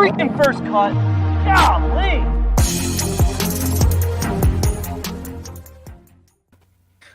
freaking first cut. Golly.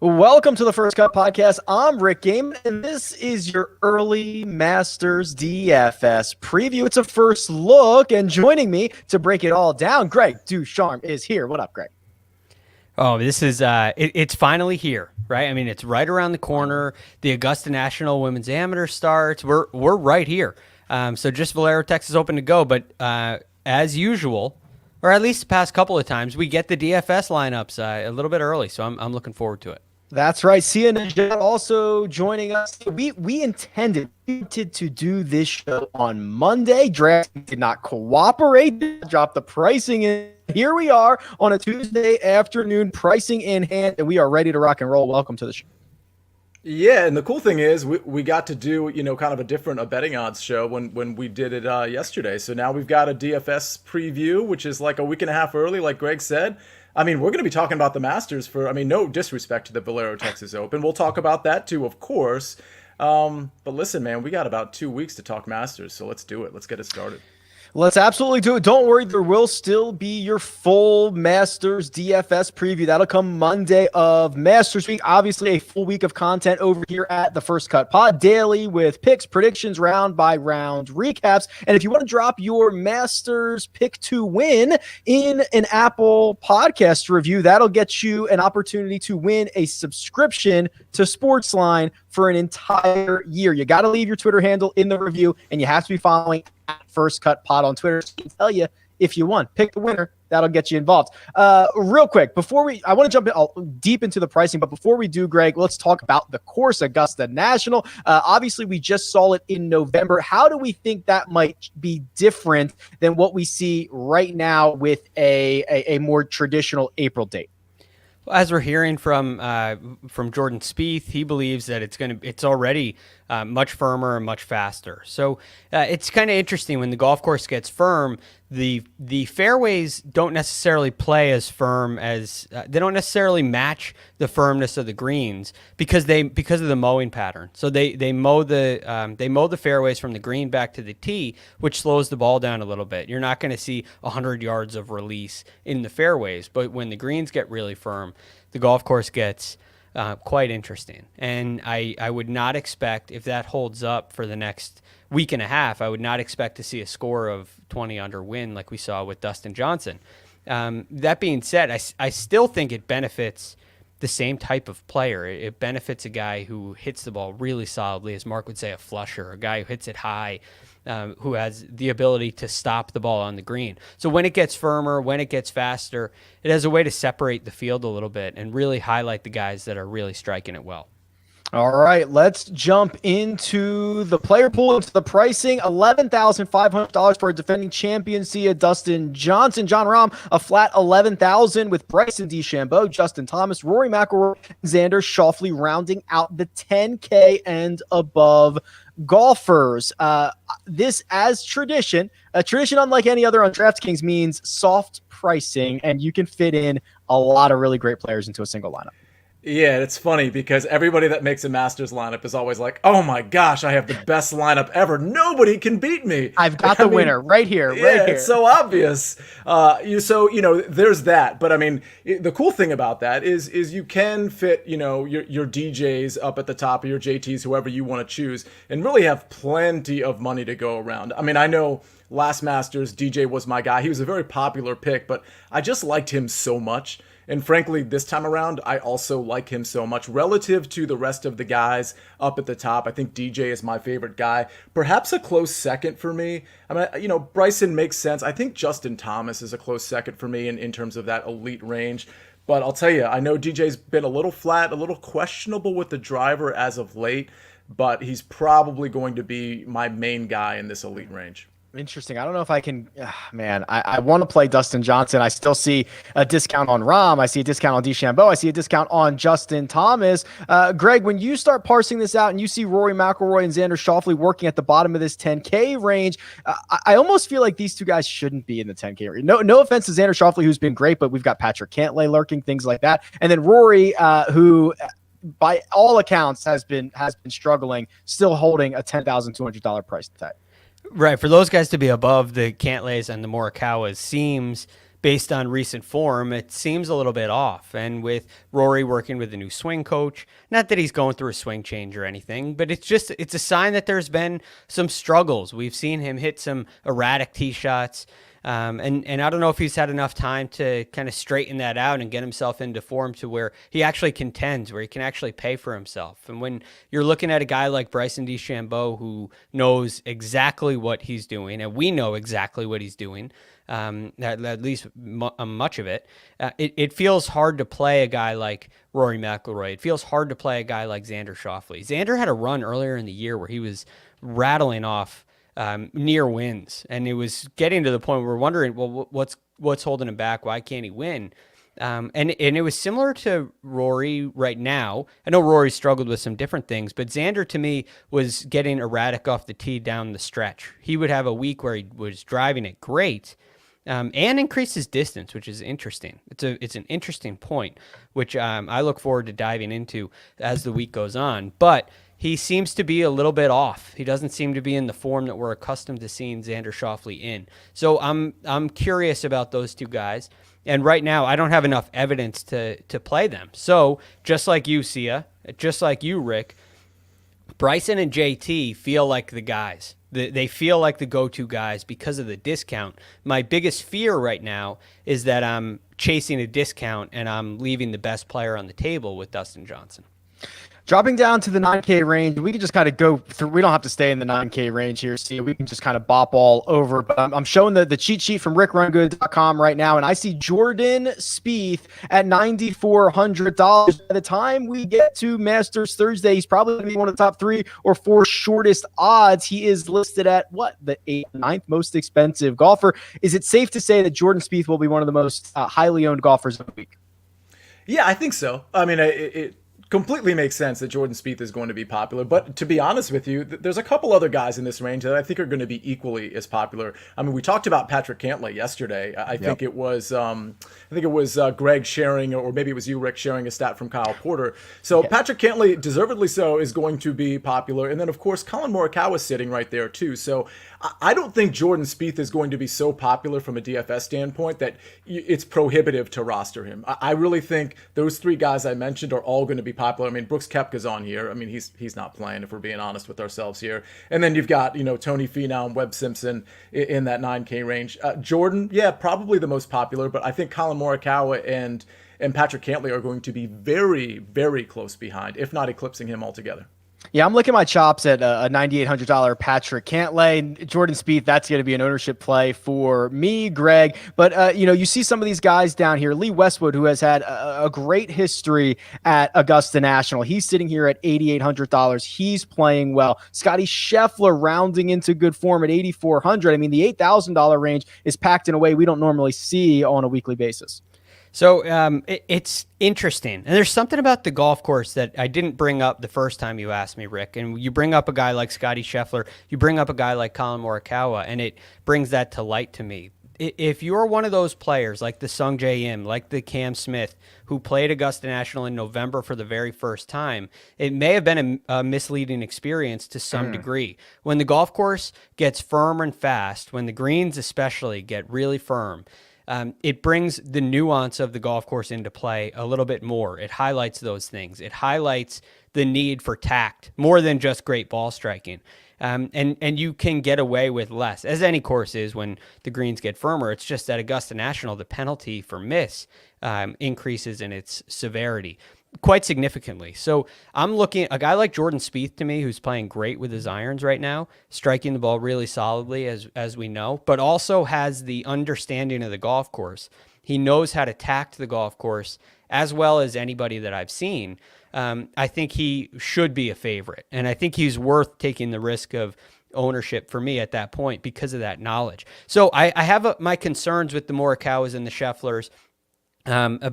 Welcome to the First Cut Podcast. I'm Rick Gehman, and this is your early Masters DFS preview. It's a first look, and joining me to break it all down, Greg DuCharme is here. What up, Greg? Oh, this is it's finally here, right? I mean, it's right around the corner. The Augusta National Women's Amateur starts. We're right here. So just Valero, Texas Open to go, but as usual, or at least the past couple of times, we get the DFS lineups a little bit early. So I'm looking forward to it. That's right. Sia Nejad also joining us. We intended to do this show on Monday. DraftKings did not cooperate. Dropped the pricing in. Here we are on a Tuesday afternoon, pricing in hand, and we are ready to rock and roll. Welcome to the show. Yeah, and the cool thing is we got to do, kind of a betting odds show when we did it yesterday. So now we've got a DFS preview, which is like a week and a half early, like Greg said. I mean, we're going to be talking about the Masters no disrespect to the Valero Texas Open. We'll talk about that too, of course. But listen, man, we got about 2 weeks to talk Masters, so let's do it. Let's get it started. Let's absolutely do it. Don't worry, there will still be your full Masters DFS preview. That'll come Monday of Masters Week. Obviously, a full week of content over here at the First Cut Pod daily with picks, predictions, round by round recaps. And if you want to drop your Masters pick to win in an Apple podcast review, that'll get you an opportunity to win a subscription to Sportsline for an entire year. You got to leave your Twitter handle in the review, and you have to be following at First Cut Pod on Twitter. So I can tell you if you won. Pick the winner. That'll get you involved. Real quick, I want to jump deep into the pricing, but before we do, Greg, let's talk about the course, Augusta National. Obviously, we just saw it in November. How do we think that might be different than what we see right now with a more traditional April date? As we're hearing from Jordan Spieth, he believes that it's already much firmer and much faster. So it's kind of interesting when the golf course gets firm. The fairways don't necessarily play as firm as they don't necessarily match the firmness of the greens because of the mowing pattern. So they mow the fairways from the green back to the tee, which slows the ball down a little bit. You're not going to see 100 yards of release in the fairways, but when the greens get really firm, the golf course gets quite interesting. And I would not expect, if that holds up for the next week and a half, I would not expect to see a score of 20 under win like we saw with Dustin Johnson. That being said, I still think it benefits the same type of player. It benefits a guy who hits the ball really solidly, as Mark would say, a flusher, a guy who hits it high, who has the ability to stop the ball on the green. So when it gets firmer, when it gets faster, it has a way to separate the field a little bit and really highlight the guys that are really striking it well. All right, let's jump into the player pool, into the pricing. $11,500 for a defending champion, Sia Dustin Johnson. Jon Rahm, a flat $11,000 with Bryson DeChambeau, Justin Thomas, Rory McIlroy, Xander Schauffele rounding out the $10K and above golfers. This, as tradition, a tradition unlike any other on DraftKings, means soft pricing, and you can fit in a lot of really great players into a single lineup. Yeah, it's funny because everybody that makes a Masters lineup is always like, oh my gosh, I have the best lineup ever. Nobody can beat me. I've got the winner right here. Yeah, it's so obvious. There's that. But I mean, the cool thing about that is you can fit, your DJs up at the top, or your JTs, whoever you want to choose, and really have plenty of money to go around. I mean, I know last Masters, DJ was my guy. He was a very popular pick, but I just liked him so much. And frankly, this time around, I also like him so much. Relative to the rest of the guys up at the top, I think DJ is my favorite guy. Perhaps a close second for me. I mean, Bryson makes sense. I think Justin Thomas is a close second for me in terms of that elite range. But I'll tell you, I know DJ's been a little flat, a little questionable with the driver as of late, but he's probably going to be my main guy in this elite range. Interesting. I don't know if I can, man, I want to play Dustin Johnson. I still see a discount on Rahm. I see a discount on DeChambeau. I see a discount on Justin Thomas. Greg, when you start parsing this out and you see Rory McIlroy and Xander Schauffele working at the bottom of this 10K range, I almost feel like these two guys shouldn't be in the 10K range. No offense to Xander Schauffele, who's been great, but we've got Patrick Cantlay lurking, things like that. And then Rory, who by all accounts has been struggling, still holding a $10,200 price tag. Right. For those guys to be above the Cantlays and the Morikawas seems, based on recent form, it seems a little bit off. And with Rory working with a new swing coach, not that he's going through a swing change or anything, but it's a sign that there's been some struggles. We've seen him hit some erratic tee shots. And I don't know if he's had enough time to kind of straighten that out and get himself into form to where he actually contends, where he can actually pay for himself. And when you're looking at a guy like Bryson DeChambeau, who knows exactly what he's doing, and we know exactly what he's doing, at least much of it, it feels hard to play a guy like Rory McIlroy. It feels hard to play a guy like Xander Schauffele. Xander had a run earlier in the year where he was rattling off near wins, and it was getting to the point where we're wondering, well, what's holding him back? Why can't he win? And it was similar to Rory right now. I know Rory struggled with some different things, but Xander to me was getting erratic off the tee down the stretch. He would have a week where he was driving it great, and increase his distance, which is interesting. It's an interesting point, which I look forward to diving into as the week goes on. But he seems to be a little bit off. He doesn't seem to be in the form that we're accustomed to seeing Xander Schauffele in. So I'm curious about those two guys. And right now, I don't have enough evidence to play them. So just like you, Sia, just like you, Rick, Bryson and JT feel like the guys. They feel like the go-to guys because of the discount. My biggest fear right now is that I'm chasing a discount and I'm leaving the best player on the table with Dustin Johnson. Dropping down to the 9K range, we can just kind of go through. We don't have to stay in the 9K range here. See, we can just kind of bop all over. But I'm showing the cheat sheet from RickRunGood.com right now, and I see Jordan Spieth at $9,400. By the time we get to Masters Thursday, he's probably going to be one of the top 3 or 4 shortest odds. He is listed at the 8th, 9th most expensive golfer. Is it safe to say that Jordan Spieth will be one of the most highly owned golfers of the week? Yeah, I think so. I mean, it completely makes sense that Jordan Spieth is going to be popular. But to be honest with you, there's a couple other guys in this range that I think are going to be equally as popular. I mean, we talked about Patrick Cantlay yesterday. I think it was Greg sharing, or maybe it was you, Rick, sharing a stat from Kyle Porter. So Patrick Cantlay, deservedly so, is going to be popular. And then, of course, Colin Morikawa is sitting right there, too. So I don't think Jordan Spieth is going to be so popular from a DFS standpoint that it's prohibitive to roster him. I really think those 3 guys I mentioned are all going to be popular. I mean, Brooks Koepka's on here. I mean, he's not playing, if we're being honest with ourselves here. And then you've got, Tony Finau and Webb Simpson in that 9K range. Jordan, probably the most popular, but I think Colin Morikawa and Patrick Cantlay are going to be very, very close behind, if not eclipsing him altogether. Yeah, I'm licking my chops at a $9,800 Patrick Cantlay. Jordan Spieth, that's going to be an ownership play for me, Greg. But, you see some of these guys down here. Lee Westwood, who has had a great history at Augusta National. He's sitting here at $8,800. He's playing well. Scotty Scheffler rounding into good form at $8,400. I mean, the $8,000 range is packed in a way we don't normally see on a weekly basis. So it's interesting. And there's something about the golf course that I didn't bring up the first time you asked me, Rick. And you bring up a guy like Scotty Scheffler, you bring up a guy like Colin Morikawa, and it brings that to light to me. If you're one of those players like the Sung Jae Im, like the Cam Smith, who played Augusta National in November for the very first time, it may have been a misleading experience to some degree. When the golf course gets firm and fast, when the greens especially get really firm, it brings the nuance of the golf course into play a little bit more. It highlights those things. It highlights the need for tact more than just great ball striking. And you can get away with less, as any course is when the greens get firmer. It's just at Augusta National, the penalty for miss increases in its severity quite significantly. So I'm looking at a guy like Jordan Spieth to me, who's playing great with his irons right now, striking the ball really solidly, as we know, but also has the understanding of the golf course. He knows how to tact the golf course as well as anybody that I've seen. I think he should be a favorite, and I think he's worth taking the risk of ownership for me at that point because of that knowledge. So I have my concerns with the Morikawas and the Schefflers,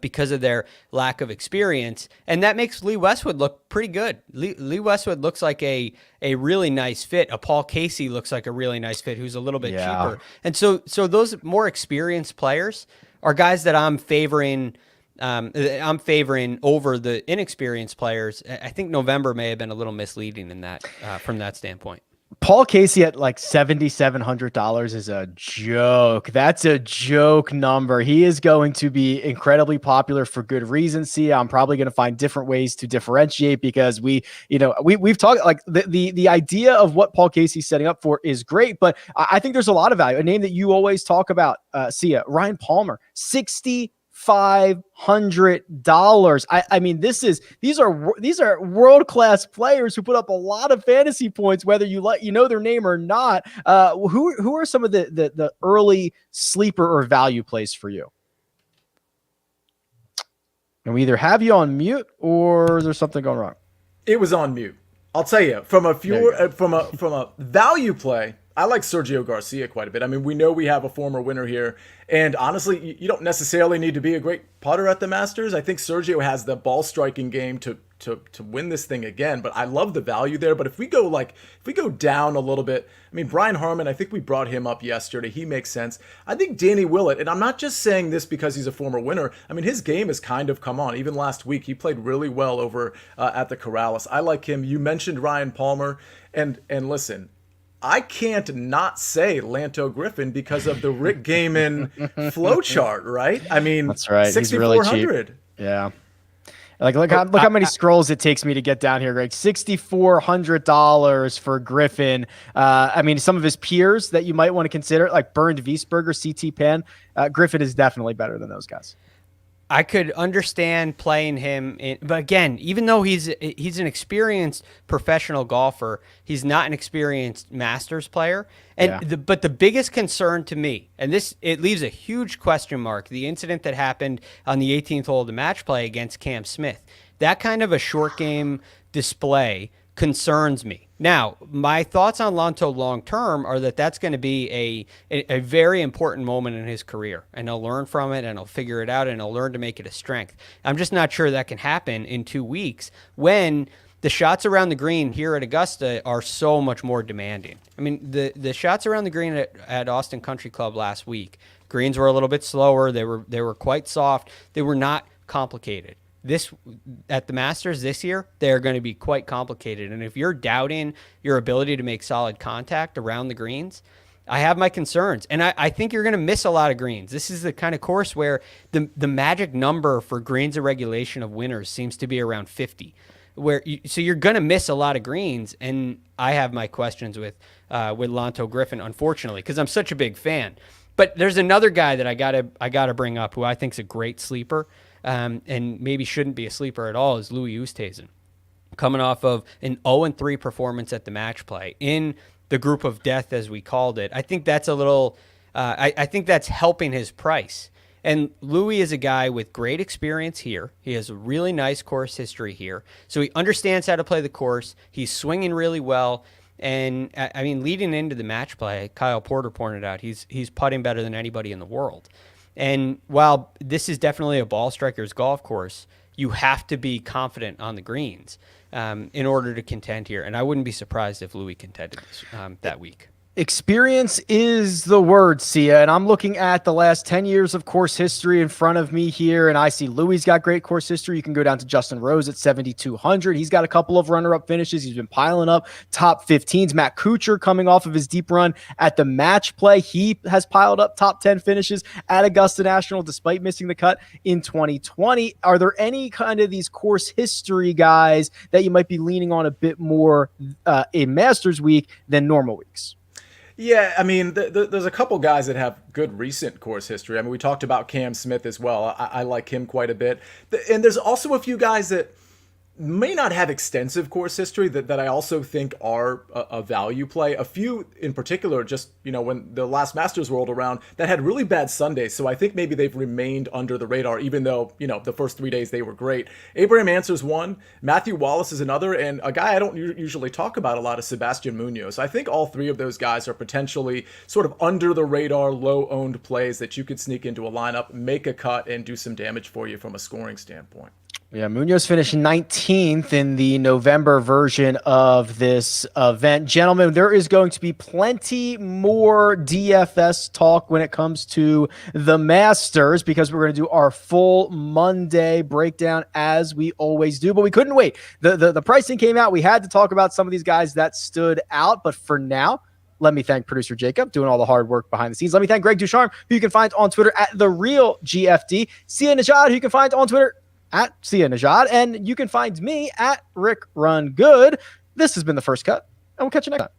because of their lack of experience. And that makes Lee Westwood look pretty good. Lee Westwood looks like a really nice fit. A Paul Casey looks like a really nice fit, who's a little bit cheaper. And so those more experienced players are guys that I'm favoring over the inexperienced players. I think November may have been a little misleading in that, from that standpoint. Paul Casey at like $7,700 is a joke. That's a joke number. He is going to be incredibly popular for good reason. See, I'm probably going to find different ways to differentiate because we've talked like the idea of what Paul Casey's setting up for is great, but I think there's a lot of value. A name that you always talk about, Sia, Ryan Palmer, $6,500. I mean, these are world-class players who put up a lot of fantasy points, whether you know their name or not. Who are some of the early sleeper or value plays for you? And we either have you on mute or is there something going wrong? It was on mute. I'll tell you, from a value play, I like Sergio Garcia quite a bit. I mean, we know we have a former winner here, and honestly, you don't necessarily need to be a great putter at the Masters. I think Sergio has the ball striking game to win this thing again, but I love the value there. But if we go down a little bit, I mean, Brian Harman, I think we brought him up yesterday. He makes sense. I think Danny Willett, and I'm not just saying this because he's a former winner. I mean, his game has kind of come on. Even last week, he played really well over at the Corrales. I like him. You mentioned Ryan Palmer, and listen, I can't not say Lanto Griffin because of the Rick Gehman flow chart, right? I mean, that's right. 6,400. Really, yeah. Look how many scrolls it takes me to get down here, Greg. $6,400 for Griffin. I mean, some of his peers that you might want to consider, like Bernd Wiesberger, CT Pan, Griffin is definitely better than those guys. I could understand playing him but again, even though he's an experienced professional golfer, he's not an experienced Masters player. And but the biggest concern to me, and it leaves a huge question mark, the incident that happened on the 18th hole of the match play against Cam Smith. That kind of a short game display concerns me. Now, my thoughts on Lanto long term are that that's going to be a very important moment in his career, and he'll learn from it, and he'll figure it out, and he'll learn to make it a strength. I'm just not sure that can happen in 2 weeks when the shots around the green here at Augusta are so much more demanding. I mean, the shots around the green at Austin Country Club last week, greens were a little bit slower. They were quite soft. They were not complicated. At the Masters this year, they're going to be quite complicated. And if you're doubting your ability to make solid contact around the greens, I have my concerns. And I think you're going to miss a lot of greens. This is the kind of course where the magic number for greens of regulation of winners seems to be around 50. So you're going to miss a lot of greens. And I have my questions with Lanto Griffin, unfortunately, because I'm such a big fan. But there's another guy that I gotta bring up who I think is a great sleeper. And maybe shouldn't be a sleeper at all, is Louis Oosthuizen, coming off of an 0-3 performance at the match play in the group of death, as we called it. I think that's a little. I think that's helping his price. And Louis is a guy with great experience here. He has a really nice course history here, so he understands how to play the course. He's swinging really well. And I mean, leading into the match play, Kyle Porter pointed out he's putting better than anybody in the world. And while this is definitely a ball striker's golf course, you have to be confident on the greens in order to contend here. And I wouldn't be surprised if Louis contended that week. Experience is the word, Sia, and I'm looking at the last 10 years of course history in front of me here, and I see Louis got great course history. You can go down to Justin Rose at 7,200. He's got a couple of runner-up finishes. He's been piling up top 15s. Matt Kuchar, coming off of his deep run at the match play, he has piled up top 10 finishes at Augusta National despite missing the cut in 2020. Are there any kind of these course history guys that you might be leaning on a bit more in Masters week than normal weeks? Yeah, I mean, there's a couple guys that have good recent course history. I mean, we talked about Cam Smith as well. I like him quite a bit. And there's also a few guys that may not have extensive course history that I also think are a value play. A few in particular, just, when the last Masters rolled around, that had really bad Sundays. So I think maybe they've remained under the radar, even though, the first 3 days they were great. Abraham Answer's one, Matthew Wallace is another, and a guy I don't usually talk about a lot is Sebastian Munoz. I think all three of those guys are potentially sort of under the radar, low owned plays that you could sneak into a lineup, make a cut, and do some damage for you from a scoring standpoint. Yeah, Munoz finished 19th in the November version of this event. Gentlemen, there is going to be plenty more DFS talk when it comes to the Masters because we're going to do our full Monday breakdown as we always do. But we couldn't wait. The pricing came out. We had to talk about some of these guys that stood out. But for now, let me thank producer Jacob doing all the hard work behind the scenes. Let me thank Greg DuCharme, who you can find on Twitter at TheRealGFD. Sia Nejad, who you can find on Twitter at Sia Nejad, and you can find me at Rick Run Good. This has been The First Cut, and we'll catch you next time.